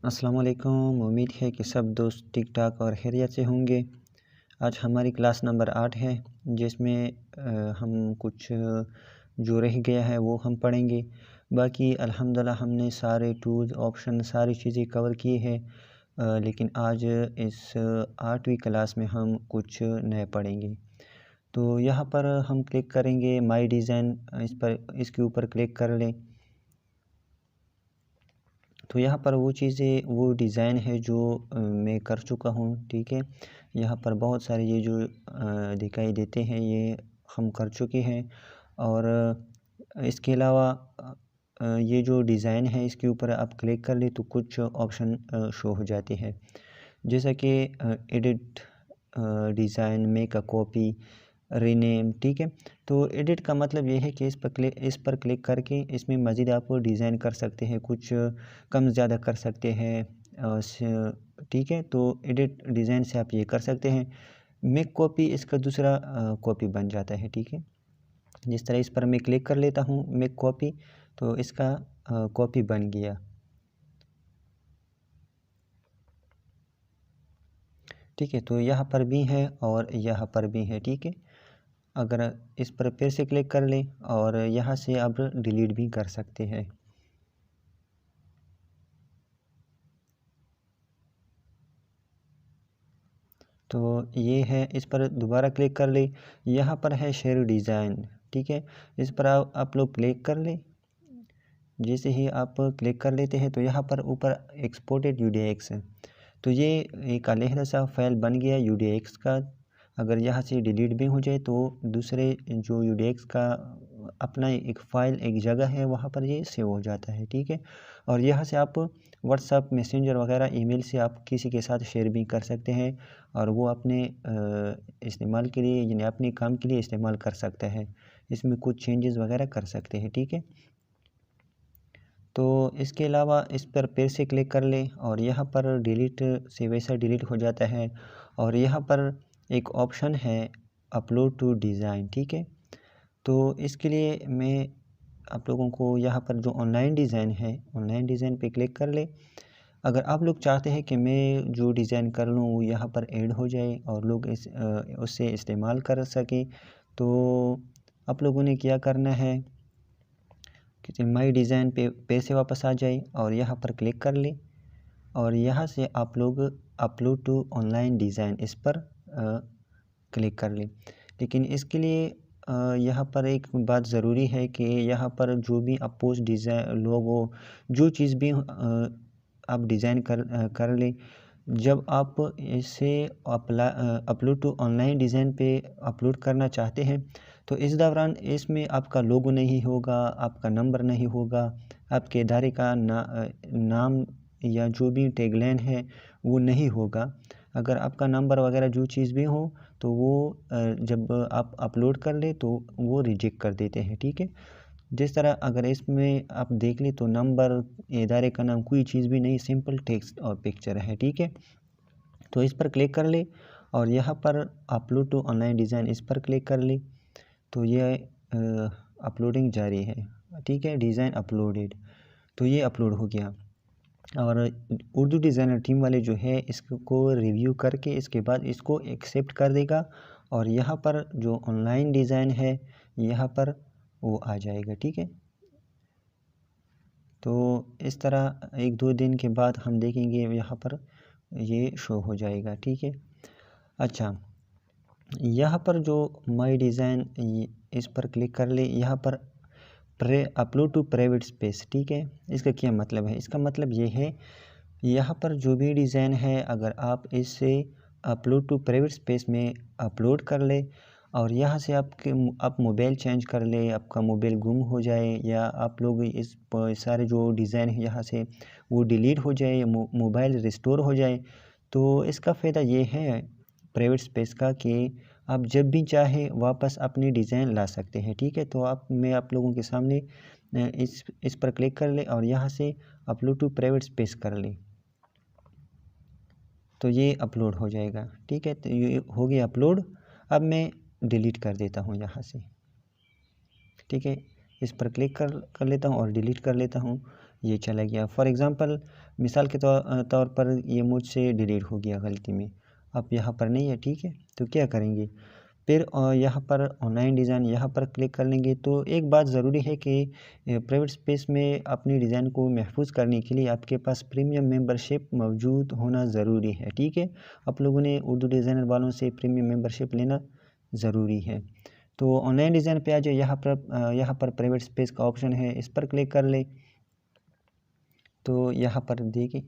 अस्सलाम वालेकुम। उम्मीद है कि सब दोस्त ठीक ठाक और खैरियत से होंगे। आज हमारी क्लास नंबर 8 है, जिसमें हम कुछ जो रह गया है वो हम पढ़ेंगे। बाकी अल्हम्दुलिल्लाह हमने सारे टूल्स ऑप्शन सारी चीज़ें कवर की है। लेकिन आज इस 8वीं क्लास में हम कुछ नए पढ़ेंगे। तो यहाँ पर हम क्लिक करेंगे माई डिज़ाइन, इसके ऊपर क्लिक कर लें। तो यहाँ पर वो डिज़ाइन है जो मैं कर चुका हूँ, ठीक है। यहाँ पर बहुत सारे ये जो दिखाई देते हैं ये हम कर चुके हैं। और इसके अलावा ये जो डिज़ाइन है इसके ऊपर आप क्लिक कर ले तो कुछ ऑप्शन शो हो जाते हैं, जैसा कि edit design, make a copy, rename, ठीक है। तो एडिट का मतलब ये है कि इस पर क्लिक करके इसमें मज़ीद आप डिज़ाइन कर सकते हैं, कुछ कम ज़्यादा कर सकते हैं, ठीक है। तो एडिट डिज़ाइन से आप ये कर सकते हैं। मेक कॉपी इसका दूसरा कॉपी बन जाता है, ठीक है। जिस तरह इस पर मैं क्लिक कर लेता हूँ मेक कॉपी, तो इसका कॉपी बन गया, ठीक है। तो यहाँ पर भी है और यहाँ पर भी है, ठीक है। अगर इस पर फिर से क्लिक कर लें और यहाँ से अब डिलीट भी कर सकते हैं। तो ये है, इस पर दोबारा क्लिक कर ले। यहाँ पर है शेयर डिज़ाइन, ठीक है। इस पर आप लोग क्लिक कर लें। जैसे ही आप क्लिक कर लेते हैं तो यहाँ पर ऊपर एक्सपोर्टेड UDX है। तो ये एक अलहदा सा फाइल बन गया UDX का। अगर यहाँ से डिलीट भी हो जाए तो दूसरे जो UDX का अपना एक फ़ाइल, एक जगह है, वहाँ पर ये सेव हो जाता है, ठीक है। और यहाँ से आप व्हाट्सएप, मैसेंजर वगैरह ईमेल से आप किसी के साथ शेयर भी कर सकते हैं और वो अपने इस्तेमाल के लिए, यानी अपने काम के लिए इस्तेमाल कर सकता है। इसमें कुछ चेंजेस वगैरह कर सकते हैं, ठीक है। तो इसके अलावा इस पर फिर से क्लिक कर लें और यहाँ पर डिलीट से वैसा डिलीट हो जाता है। और यहाँ पर एक ऑप्शन है अपलोड टू डिज़ाइन, ठीक है। तो इसके लिए मैं आप लोगों को यहाँ पर जो ऑनलाइन डिज़ाइन है, ऑनलाइन डिज़ाइन पे क्लिक कर ले। अगर आप लोग चाहते हैं कि मैं जो डिज़ाइन कर लूँ वो यहाँ पर ऐड हो जाए और लोग उससे इस्तेमाल कर सकें, तो आप लोगों ने क्या करना है कि माई डिज़ाइन पे पैसे वापस आ जाए और यहाँ पर क्लिक कर ले और यहाँ से आप लोग अपलोड टू ऑनलाइन डिज़ाइन इस पर क्लिक कर लें। लेकिन इसके लिए यहाँ पर एक बात ज़रूरी है कि यहाँ पर जो भी आप पोस्ट डिज़ाइन, लोगो, जो चीज़ भी आप डिज़ाइन कर लें, जब आप इसे अपलोड टू ऑनलाइन डिज़ाइन पे अपलोड करना चाहते हैं तो इस दौरान इसमें आपका लोगो नहीं होगा, आपका नंबर नहीं होगा, आपके इदारे का नाम या जो भी टैगलाइन है वो नहीं होगा। अगर आपका नंबर वगैरह जो चीज़ भी हो तो वो जब आप अपलोड कर ले तो वो रिजेक्ट कर देते हैं, ठीक है। जिस तरह अगर इसमें आप देख लें तो नंबर, इदारे का नाम, कोई चीज़ भी नहीं, सिंपल टेक्स्ट और पिक्चर है, ठीक है। तो इस पर क्लिक कर ले और यहाँ पर अपलोड टू ऑनलाइन डिज़ाइन इस पर क्लिक कर ले तो ये अपलोडिंग जारी है, ठीक है। डिज़ाइन अपलोडेड, तो ये अपलोड हो गया। और उर्दू डिज़ाइनर टीम वाले जो है इसको रिव्यू करके इसके बाद इसको एक्सेप्ट कर देगा और यहाँ पर जो ऑनलाइन डिज़ाइन है यहाँ पर वो आ जाएगा, ठीक है। तो इस तरह 1-2 दिन के बाद हम देखेंगे यहाँ पर ये शो हो जाएगा, ठीक है। अच्छा, यहाँ पर जो माई डिज़ाइन इस पर क्लिक कर ले, यहाँ पर अपलोड टू प्राइवेट स्पेस, ठीक है। इसका क्या मतलब है? इसका मतलब ये है, यहाँ पर जो भी डिज़ाइन है अगर आप इसे अपलोड टू प्राइवेट स्पेस में अपलोड कर ले और यहाँ से आप मोबाइल चेंज कर ले, आपका मोबाइल गुम हो जाए या आप लोग इस सारे जो डिज़ाइन है यहाँ से वो डिलीट हो जाए, मोबाइल रिस्टोर हो जाए, तो इसका फ़ायदा ये है प्राइवेट स्पेस का कि आप जब भी चाहे वापस अपनी डिज़ाइन ला सकते हैं, ठीक है। तो मैं आप लोगों के सामने इस पर क्लिक कर ले और यहाँ से अपलोड टू प्राइवेट स्पेस कर ले तो ये अपलोड हो जाएगा, ठीक है। तो ये हो गया अपलोड। अब मैं डिलीट कर देता हूँ यहाँ से, ठीक है। इस पर क्लिक कर लेता हूँ और डिलीट कर लेता हूँ। ये चला गया। फॉर एग्ज़ाम्पल मिसाल के तौर पर ये मुझसे डिलीट हो गया गलती में, अब यहाँ पर नहीं है, ठीक है। तो क्या करेंगे फिर, यहाँ पर ऑनलाइन डिज़ाइन यहाँ पर क्लिक कर लेंगे। तो एक बात ज़रूरी है कि प्राइवेट स्पेस में अपनी डिज़ाइन को महफूज करने के लिए आपके पास प्रीमियम मेंबरशिप मौजूद होना ज़रूरी है, ठीक है। आप लोगों ने उर्दू डिज़ाइनर वालों से प्रीमियम मेंबरशिप लेना ज़रूरी है। तो ऑनलाइन डिज़ाइन पे आ जाए, यहाँ पर प्राइवेट स्पेस का ऑप्शन है, इस पर क्लिक कर ले। तो यहाँ पर देखिए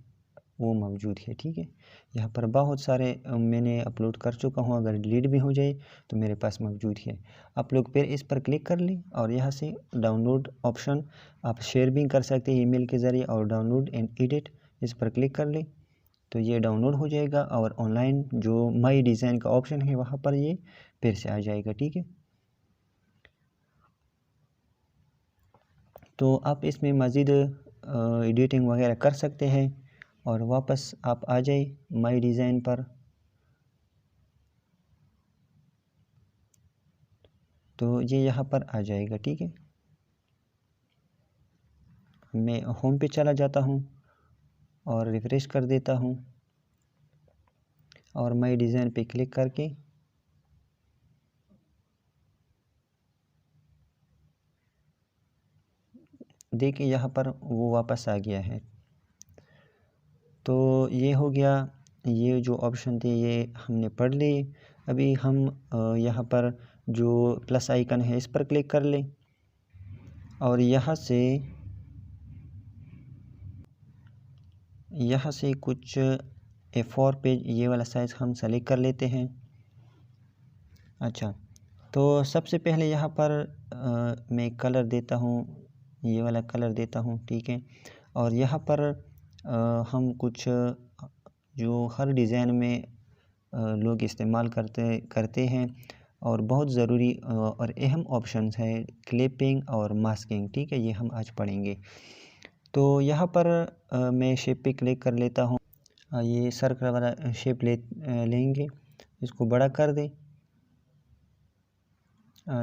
वो मौजूद है, ठीक है। यहाँ पर बहुत सारे मैंने अपलोड कर चुका हूँ, अगर डिलीट भी हो जाए तो मेरे पास मौजूद है। आप लोग फिर इस पर क्लिक कर लें और यहाँ से डाउनलोड ऑप्शन आप शेयर भी कर सकते हैं ईमेल के ज़रिए, और डाउनलोड एंड एडिट इस पर क्लिक कर लें तो ये डाउनलोड हो जाएगा, और ऑनलाइन जो माई डिज़ाइन का ऑप्शन है वहाँ पर ये फिर से आ जाएगा, ठीक है। तो आप इसमें मज़ीद एडिटिंग वगैरह कर सकते हैं, और वापस आप आ जाए माई डिज़ाइन पर। तो ये यहाँ पर आ जाएगा, ठीक है। मैं होम पे चला जाता हूँ और रिफ्रेश कर देता हूँ, और माई डिज़ाइन पे क्लिक करके देखिए यहाँ पर वो वापस आ गया है। तो ये हो गया, ये जो ऑप्शन थे ये हमने पढ़ लिए। अभी हम यहाँ पर जो प्लस आइकन है इस पर क्लिक कर लें, और यहाँ से कुछ A4 पेज ये वाला साइज़ हम सेलेक्ट कर लेते हैं। अच्छा, तो सबसे पहले यहाँ पर मैं कलर देता हूँ, ये वाला कलर देता हूँ, ठीक है। और यहाँ पर हम कुछ जो हर डिज़ाइन में लोग इस्तेमाल करते हैं और बहुत ज़रूरी और अहम ऑप्शंस है क्लिपिंग और मास्किंग, ठीक है। ये हम आज पढ़ेंगे। तो यहाँ पर मैं शेप पे क्लिक कर लेता हूँ। ये सर्कल वाला शेप लेंगे, इसको बड़ा कर दें।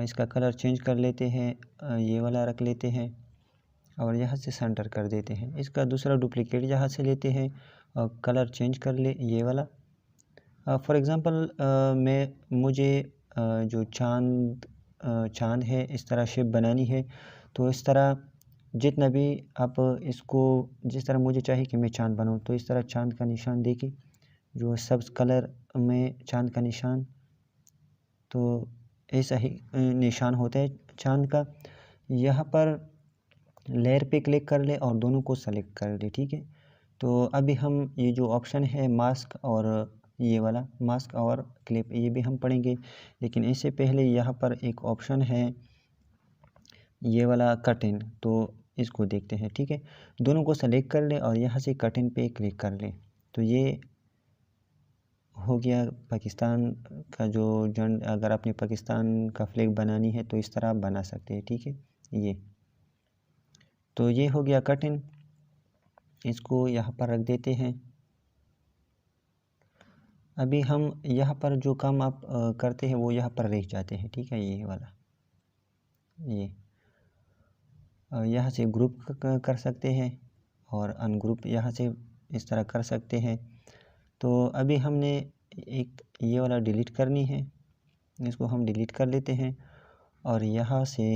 इसका कलर चेंज कर लेते हैं, ये वाला रख लेते हैं, और यहाँ से सेंटर कर देते हैं। इसका दूसरा डुप्लीकेट यहाँ से लेते हैं और कलर चेंज कर ले, ये वाला। फॉर एग्ज़ाम्पल मुझे जो चाँद है इस तरह शेप बनानी है, तो इस तरह जितना भी आप इसको, जिस तरह मुझे चाहिए कि मैं चाँद बनाऊँ, तो इस तरह चाँद का निशान देखिए, जो सब्ज़ कलर में चाँद का निशान, तो ऐसा ही निशान होता है चाँद का। यहाँ पर लेयर पे क्लिक कर ले और दोनों को सेलेक्ट कर ले, ठीक है। तो अभी हम ये जो ऑप्शन है मास्क और ये वाला मास्क और क्लिप, ये भी हम पढ़ेंगे, लेकिन इससे पहले यहाँ पर एक ऑप्शन है ये वाला कट इन, तो इसको देखते हैं, ठीक है। दोनों को सेलेक्ट कर ले और यहाँ से कट इन पे क्लिक कर ले। तो ये हो गया पाकिस्तान का जो झंड, अगर आपने पाकिस्तान का फ्लैग बनानी है तो इस तरह आप बना सकते हैं, ठीक है। ये तो ये हो गया कट इन, इसको यहाँ पर रख देते हैं। अभी हम यहाँ पर जो काम आप करते हैं वो यहाँ पर रह जाते हैं, ठीक है। ये वाला ये यहाँ से ग्रुप कर सकते हैं और अनग्रुप यहाँ से इस तरह कर सकते हैं। तो अभी हमने एक ये वाला डिलीट करनी है, इसको हम डिलीट कर लेते हैं, और यहाँ से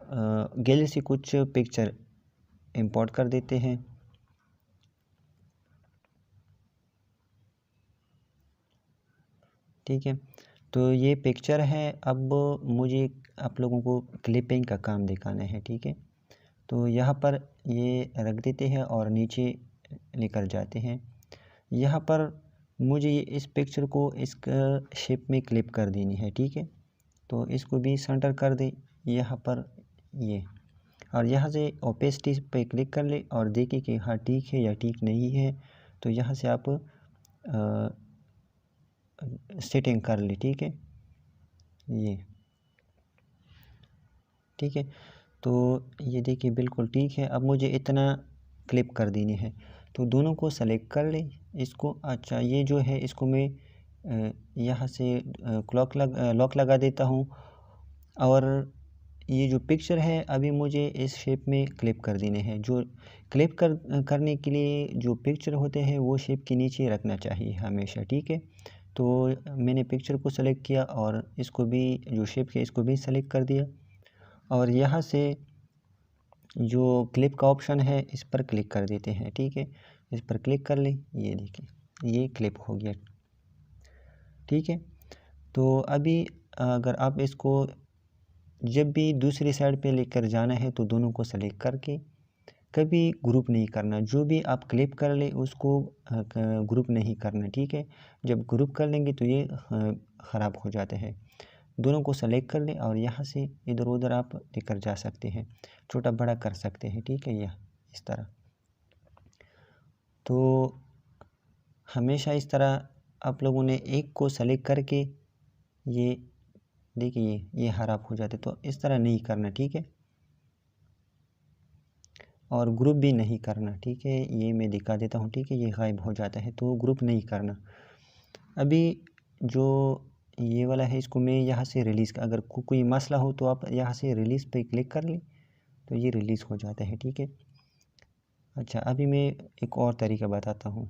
गैलरी से कुछ पिक्चर इंपोर्ट कर देते हैं। ठीक है, तो ये पिक्चर है। अब मुझे आप लोगों को क्लिपिंग का काम दिखाना है, ठीक है। तो यहाँ पर ये रख देते हैं और नीचे लेकर जाते हैं। यहाँ पर मुझे इस पिक्चर को इस शेप में क्लिप कर देनी है, ठीक है। तो इसको भी सेंटर कर दे यहाँ पर ये, और यहाँ से ओपेसिटी पे क्लिक कर ले और देखिए कि हाँ ठीक है या ठीक नहीं है। तो यहाँ से आप सेटिंग कर ली, ठीक है। ये ठीक है, तो ये देखिए बिल्कुल ठीक है। अब मुझे इतना क्लिप कर देनी है, तो दोनों को सेलेक्ट कर ले इसको। अच्छा, ये जो है इसको मैं यहाँ से लॉक लगा देता हूँ, और ये जो पिक्चर है अभी मुझे इस शेप में क्लिप कर देने हैं। जो क्लिप करने के लिए जो पिक्चर होते हैं वो शेप के नीचे रखना चाहिए हमेशा, ठीक है। तो मैंने पिक्चर को सेलेक्ट किया और इसको भी जो शेप है इसको भी सेलेक्ट कर दिया और यहाँ से जो क्लिप का ऑप्शन है इस पर क्लिक कर देते हैं, ठीक है। इस पर क्लिक कर लें, ये देखिए ये क्लिप हो गया, ठीक है। तो अभी अगर आप इसको जब भी दूसरी साइड पे लेकर जाना है तो दोनों को सेलेक्ट करके कभी ग्रुप नहीं करना। जो भी आप क्लिप कर ले उसको ग्रुप नहीं करना, ठीक है। जब ग्रुप कर लेंगे तो ये ख़राब हो जाते हैं। दोनों को सेलेक्ट कर लें और यहाँ से इधर उधर आप लेकर जा सकते हैं, छोटा बड़ा कर सकते हैं, ठीक है। यह इस तरह, तो हमेशा इस तरह आप लोगों ने एक को सेलेक्ट करके ये देखिए ये ख़राब हो जाते, तो इस तरह नहीं करना, ठीक है। और ग्रुप भी नहीं करना, ठीक है। ये मैं दिखा देता हूँ, ठीक है। ये गायब हो जाता है तो ग्रुप नहीं करना। अभी जो ये वाला है इसको मैं यहाँ से रिलीज़, अगर कोई मसला हो तो आप यहाँ से रिलीज़ पे क्लिक कर लें तो ये रिलीज़ हो जाता है, ठीक है। अच्छा, अभी मैं एक और तरीका बताता हूँ।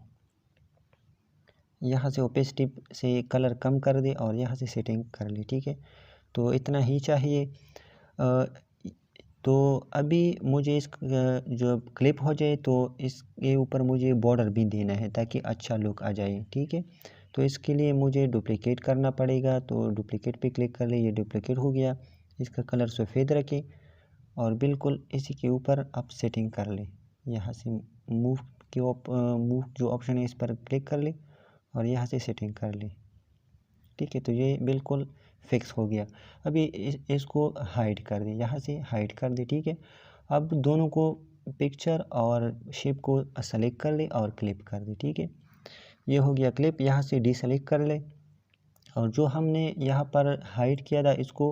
यहाँ से ओपेसिटी से कलर कम कर दे और यहाँ से सेटिंग कर ले, ठीक है। तो इतना ही चाहिए। तो अभी मुझे इस जो क्लिप हो जाए तो इसके ऊपर मुझे बॉर्डर भी देना है ताकि अच्छा लुक आ जाए, ठीक है। तो इसके लिए मुझे डुप्लिकेट करना पड़ेगा, तो डुप्लिकेट पे क्लिक कर ले, ये डुप्लिकेट हो गया। इसका कलर सफ़ेद रखें और बिल्कुल इसी के ऊपर आप सेटिंग कर ले। यहाँ से मूव मूव जो ऑप्शन है इस पर क्लिक कर ले और यहाँ से सेटिंग कर ले, ठीक है। तो ये बिल्कुल फिक्स हो गया। अभी इसको हाइड कर दे, यहाँ से हाइड कर दे, ठीक है। अब दोनों को पिक्चर और शेप को सेलेक्ट कर ले और क्लिप कर दे, ठीक है। ये हो गया क्लिप, यहाँ से डीसेलेक्ट कर ले और जो हमने यहाँ पर हाइड किया था इसको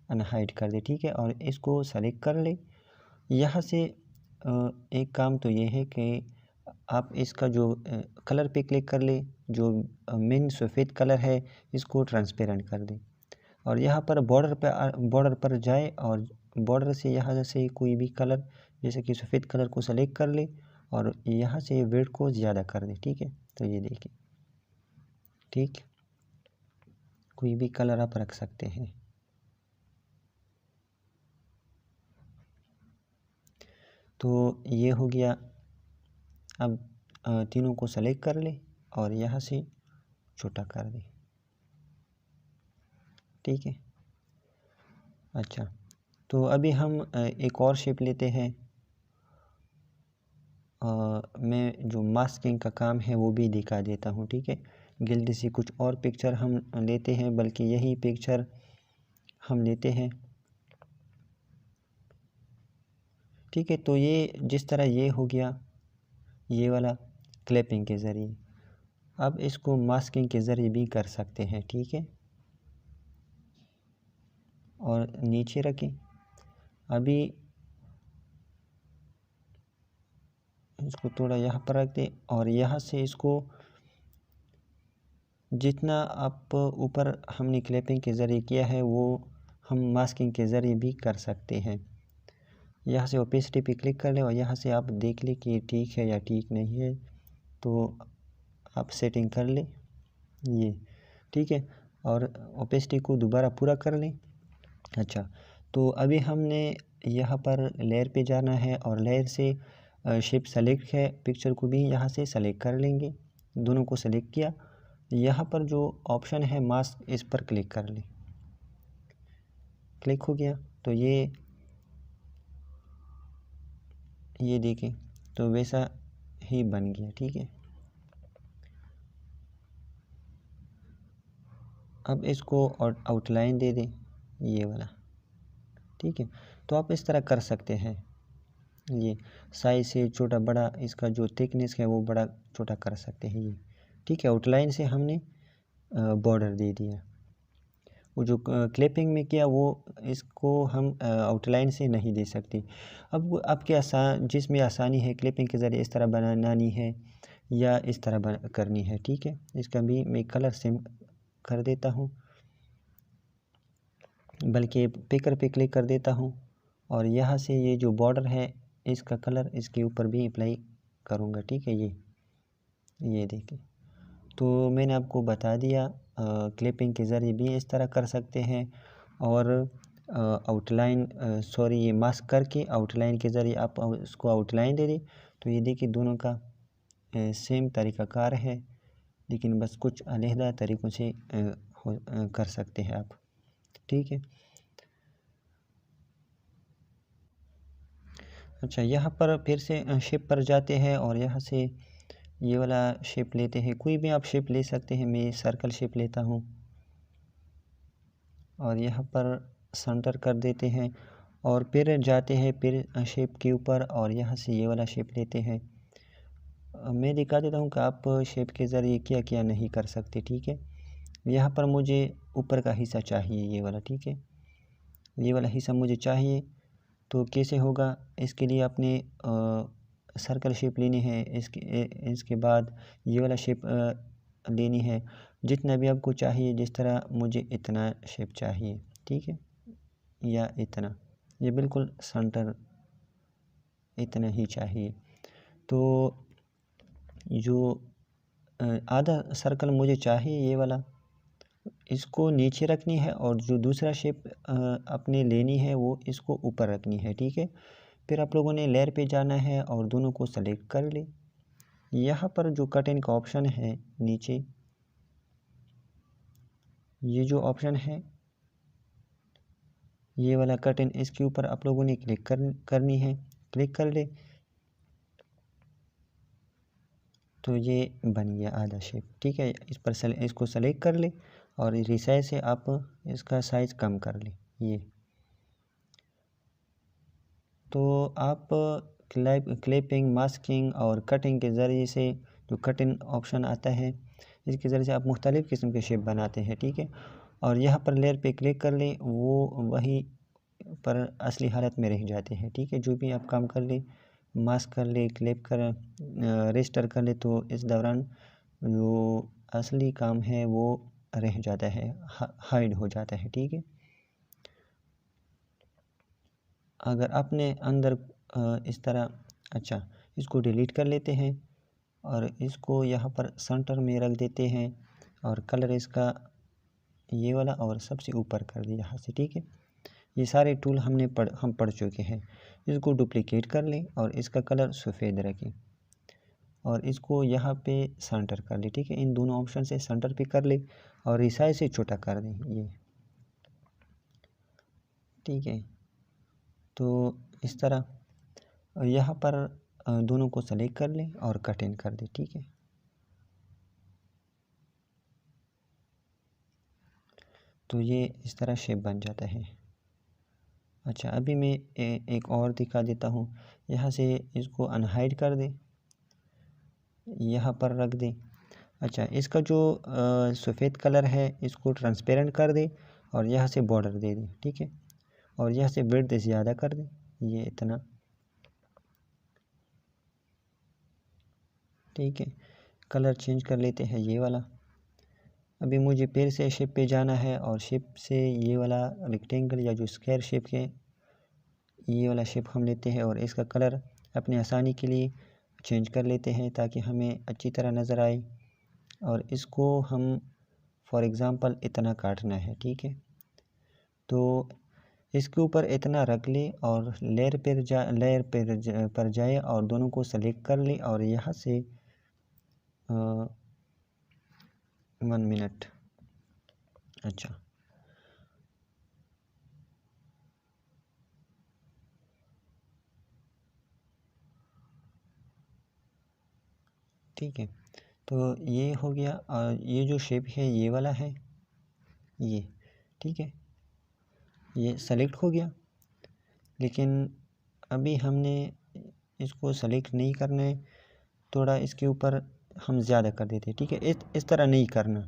अनहाइड कर दे, ठीक है। और इसको सेलेक्ट कर ले। यहाँ से एक काम तो ये है कि आप इसका जो कलर पे क्लिक कर ले, जो मेन सफ़ेद कलर है इसको ट्रांसपेरेंट कर दें और यहाँ पर बॉर्डर पर जाए और बॉर्डर से यहाँ से कोई भी कलर जैसे कि सफ़ेद कलर को सेलेक्ट कर ले और यहाँ से वेट को ज़्यादा कर दे, ठीक है। तो ये देखिए, ठीक, कोई भी कलर आप रख सकते हैं। तो ये हो गया। अब तीनों को सेलेक्ट कर ले और यहाँ से छोटा कर दे, ठीक है। अच्छा, तो अभी हम एक और शेप लेते हैं। मैं जो मास्किंग का काम है वो भी दिखा देता हूँ, ठीक है। जल्दी से कुछ और पिक्चर हम लेते हैं, बल्कि यही पिक्चर हम लेते हैं, ठीक है। तो ये जिस तरह ये हो गया ये वाला क्लिपिंग के ज़रिए, अब इसको मास्किंग के ज़रिए भी कर सकते हैं, ठीक है। और नीचे रखें, अभी इसको थोड़ा यहाँ पर रख दें और यहाँ से इसको जितना आप ऊपर हमने क्लिपिंग के ज़रिए किया है वो हम मास्किंग के ज़रिए भी कर सकते हैं। यहाँ से ओपेसिटी पे क्लिक कर लें और यहाँ से आप देख लें कि ठीक है या ठीक नहीं है, तो आप सेटिंग कर लें ये, ठीक है। और ओपेसिटी को दोबारा पूरा कर लें। अच्छा, तो अभी हमने यहाँ पर लेयर पे जाना है और लेयर से शेप सेलेक्ट है, पिक्चर को भी यहाँ से सेलेक्ट कर लेंगे। दोनों को सेलेक्ट किया, यहाँ पर जो ऑप्शन है मास्क इस पर क्लिक कर लें, क्लिक हो गया। तो ये देखें तो वैसा ही बन गया, ठीक है। अब इसको आउटलाइन दे दें ये वाला, ठीक है। तो आप इस तरह कर सकते हैं, ये साइज से छोटा बड़ा इसका जो थिकनेस है वो बड़ा छोटा कर सकते हैं ये, ठीक है। आउटलाइन से हमने बॉर्डर दे दिया। वो जो क्लिपिंग में किया वो इसको हम आउटलाइन से नहीं दे सकते। अब आपके जिसमें आसानी है क्लिपिंग के ज़रिए इस तरह बनानी है या इस तरह करनी है, ठीक है। इसका भी मैं कलर सेम कर देता हूँ। बल्कि पिकर पे क्लिक कर देता हूँ और यहाँ से ये जो बॉर्डर है इसका कलर इसके ऊपर भी अप्लाई करूँगा। ठीक है, ये देखिए। तो मैंने आपको बता दिया क्लिपिंग के ज़रिए भी इस तरह कर सकते हैं और आउटलाइन ये मास्क करके आउटलाइन के ज़रिए आप उसको आउटलाइन दे दें। तो ये देखिए दोनों का सेम तरीक़ाकार है, लेकिन बस कुछ अलहदा तरीक़ों से कर सकते हैं आप। ठीक है। अच्छा, यहाँ पर फिर से शेप पर जाते हैं और यहाँ से ये वाला शेप लेते हैं। कोई भी आप शेप ले सकते हैं, मैं सर्कल शेप लेता हूँ और यहाँ पर सेंटर कर देते हैं और फिर जाते हैं फिर शेप के ऊपर और यहाँ से ये वाला शेप लेते हैं। मैं दिखा देता हूँ कि आप शेप के ज़रिए क्या क्या नहीं कर सकते। ठीक है, यहाँ पर मुझे ऊपर का हिस्सा चाहिए ये वाला। ठीक है, ये वाला हिस्सा मुझे चाहिए। तो कैसे होगा, इसके लिए आपने सर्कल शेप लेनी है। इसके बाद ये वाला शेप लेनी है, जितना भी आपको चाहिए। जिस तरह मुझे इतना शेप चाहिए, ठीक है, या इतना, ये बिल्कुल सेंटर इतना ही चाहिए। तो जो आधा सर्कल मुझे चाहिए ये वाला, इसको नीचे रखनी है और जो दूसरा शेप अपने लेनी है वो इसको ऊपर रखनी है। ठीक है, फिर आप लोगों ने लेयर पे जाना है और दोनों को सेलेक्ट कर ले। यहाँ पर जो कट इन का ऑप्शन है नीचे, ये जो ऑप्शन है ये वाला कट इन, इसके ऊपर आप लोगों ने क्लिक करनी है। क्लिक कर ले तो ये बन गया आधा शेप। ठीक है, इस पर इसको सेलेक्ट कर ले और रिसाइज से आप इसका साइज़ कम कर ले। ये तो आप क्लिपिंग, मास्किंग और कटिंग के ज़रिए से जो कटिंग ऑप्शन आता है इसके ज़रिए से आप मुख्तलिफ़ किस्म के शेप बनाते हैं। ठीक है, और यहाँ पर लेयर पे क्लिक कर लें, वो वही पर असली हालत में रह जाते हैं। ठीक है, जो भी आप काम कर ले, मास्क कर ले, क्लिप कर रजिस्टर कर ले, तो इस दौरान जो असली काम है वो रह जाता है, हाइड हो जाता है। ठीक है, अगर आपने अंदर इस तरह, अच्छा, इसको डिलीट कर लेते हैं और इसको यहाँ पर सेंटर में रख देते हैं और कलर इसका ये वाला और सबसे ऊपर कर दिया यहाँ से। ठीक है, ये सारे टूल हम पढ़ चुके हैं। इसको डुप्लीकेट कर लें और इसका कलर सफ़ेद रखें और इसको यहाँ पे सेंटर कर ले। ठीक है, इन दोनों ऑप्शन से सेंटर पे कर ले और रिसाइज से छोटा कर दें ये। ठीक है, तो इस तरह यहाँ पर दोनों को सेलेक्ट कर लें और कट इन कर दें। ठीक है, तो ये इस तरह शेप बन जाता है। अच्छा, अभी मैं एक और दिखा देता हूँ। यहाँ से इसको अनहाइड कर दें, यहाँ पर रख दें। अच्छा, इसका जो सफ़ेद कलर है इसको ट्रांसपेरेंट कर दें और यहाँ से बॉर्डर दे दें। ठीक है, और यहाँ से विड्थ ज़्यादा कर दें, ये इतना। ठीक है, कलर चेंज कर लेते हैं ये वाला। अभी मुझे फिर से शेप पे जाना है और शेप से ये वाला रेक्टेंगल या जो स्क्वायर शेप के ये वाला शेप हम लेते हैं और इसका कलर अपनी आसानी के लिए चेंज कर लेते हैं ताकि हमें अच्छी तरह नज़र आए। और इसको हम फॉर एग्ज़ाम्पल इतना काटना है। ठीक है, तो इसके ऊपर इतना रख ले और लेयर पर जाए और दोनों को सेलेक्ट कर ले और यहाँ से 1 मिनट। अच्छा, ठीक है, तो ये हो गया और ये जो शेप है ये वाला है ये। ठीक है, ये सेलेक्ट हो गया, लेकिन अभी हमने इसको सेलेक्ट नहीं करना है, थोड़ा इसके ऊपर हम ज़्यादा कर देते हैं। ठीक है, इस तरह नहीं करना।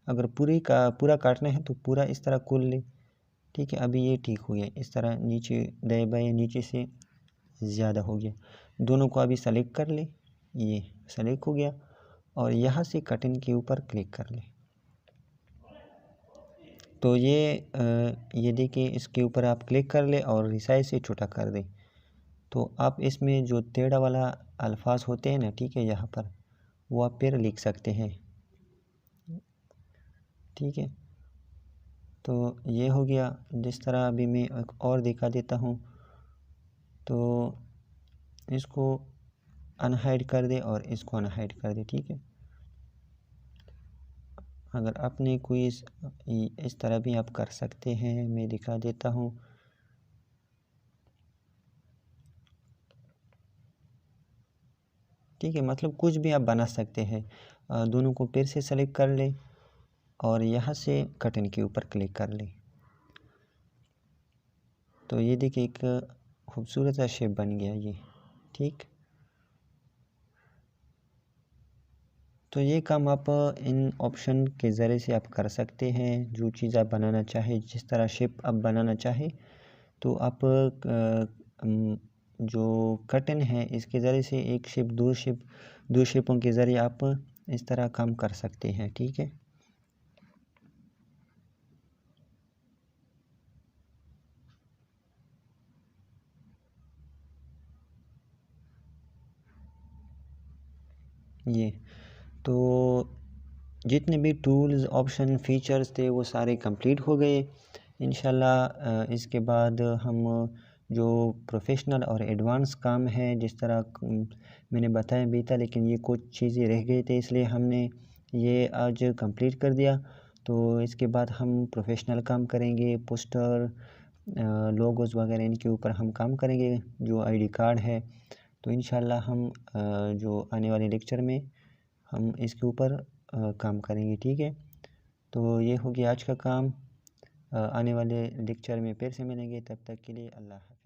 अगर पूरा काटना है तो पूरा इस तरह खोल ले। ठीक है, अभी ये ठीक हो गया। इस तरह नीचे दाएं बाएं नीचे से ज़्यादा हो गया। दोनों को अभी सेलेक्ट कर ले, ये सेलेक्ट हो गया और यहाँ से कटिंग के ऊपर क्लिक कर ले। तो ये देखिए, इसके ऊपर आप क्लिक कर ले और रिसाइज से छोटा कर दें। तो आप इसमें जो टेढ़ा वाला अल्फाज होते हैं ना, ठीक है, यहाँ पर वो आप फिर लिख सकते हैं, ठीक है। तो ये हो गया। जिस तरह अभी मैं एक और दिखा देता हूँ, तो इसको अनहाइड कर दे और इसको अनहाइड कर दे, ठीक है। अगर आपने कोई इस तरह भी आप कर सकते हैं, मैं दिखा देता हूँ। ठीक है, मतलब कुछ भी आप बना सकते हैं। दोनों को फिर से सेलेक्ट कर ले और यहाँ से कटन के ऊपर क्लिक कर ले। तो ये देखिए, एक खूबसूरत सा शेप बन गया ये, ठीक। तो ये काम आप इन ऑप्शन के ज़रिए से आप कर सकते हैं। जो चीज़ आप बनाना चाहे, जिस तरह शेप आप बनाना चाहे, तो आप जो कटन है इसके ज़रिए से एक शेप, दो शेपों के ज़रिए आप इस तरह काम कर सकते हैं, ठीक है। ये तो जितने भी टूल्स, ऑप्शन, फीचर्स थे वो सारे कंप्लीट हो गए। इंशाल्लाह इसके बाद हम जो प्रोफेशनल और एडवांस काम है, जिस तरह मैंने बताया भी था, लेकिन ये कुछ चीज़ें रह गए थे, इसलिए हमने ये आज कंप्लीट कर दिया। तो इसके बाद हम प्रोफेशनल काम करेंगे, पोस्टर, लोगोस वगैरह, इनके ऊपर हम काम करेंगे, जो आईडी कार्ड है। तो इंशाल्लाह हम जो आने वाले लेक्चर में हम इसके ऊपर काम करेंगे, ठीक है। तो ये हो गया आज का काम। आने वाले लेक्चर में फिर से मिलेंगे, तब तक के लिए अल्लाह हाफ़िज़।